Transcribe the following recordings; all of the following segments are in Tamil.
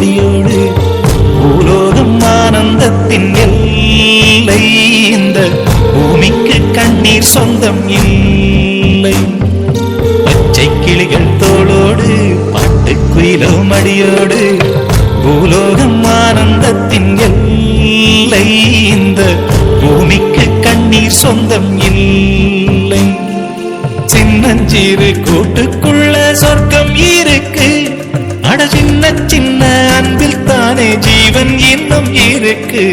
மடியோடு பூலோகம் ஆனந்தத்தின் எல்லை இந்த பூமிக்கு கண்ணீர் சொந்தம் இல்லை பச்சை கிளிகள் தோளோடு பாட்டுக்குயிலோ மடியோடு பூலோகம் ஆனந்தத்தின் எல்லை இந்த பூமிக்கு கண்ணீர் சொந்தம் இல்லை சின்னஞ்சீரு கூட்டுக்குள்ள சொர்க்கம் இருக்கு அட சின்ன சின்ன அன்பில் தானே ஜீவன் இன்னும் இருக்கு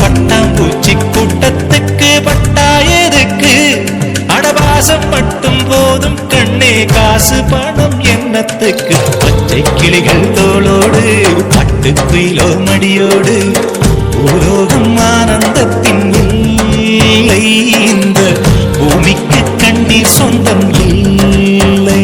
பட்டாம்பூச்சி கூட்டத்துக்கு பட்டா எதுக்கு அடவாசம் மட்டும் போதும் கண்ணே காசு பணம் எண்ணத்துக்கு பச்சை கிளிகள் தோளோடு பட்டுக்குயிலோ மடியோடு பூலோகம் ஆனந்தத்தின் இல்லை இந்த பூமிக்கு கண்ணீர் சொந்தம் இல்லை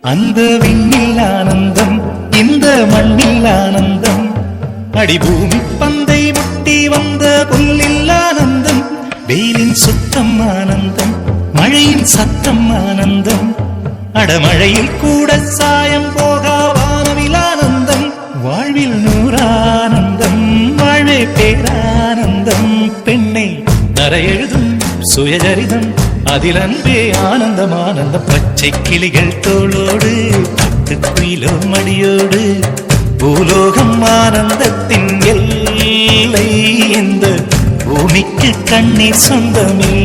அந்த விண்ணில் ஆனந்தம் இந்த மண்ணில் ஆனந்தம் அடிபூமி பந்தை முட்டி வந்த புல்லில் ஆனந்தம் வெயிலின் சுத்தம் ஆனந்தம் மழையின் சத்தம் ஆனந்தம் அடமழையில் கூட சாயம் போகா வானவில் ஆனந்தம் வாழ்வில் நூறானந்தம் வாழ்வே பேரானந்தம் பெண்ணை தர எழுதும் சுயஜரிதம் அதில் அன்பே ஆனந்தம் ஆனந்தம் பச்சை கிளிகள் தோளோடு பட்டுக்குயிலோ மடியோடு பூலோகம் ஆனந்தத்தின் எல்லை இந்த பூமிக்கு கண்ணீர் சொந்தமே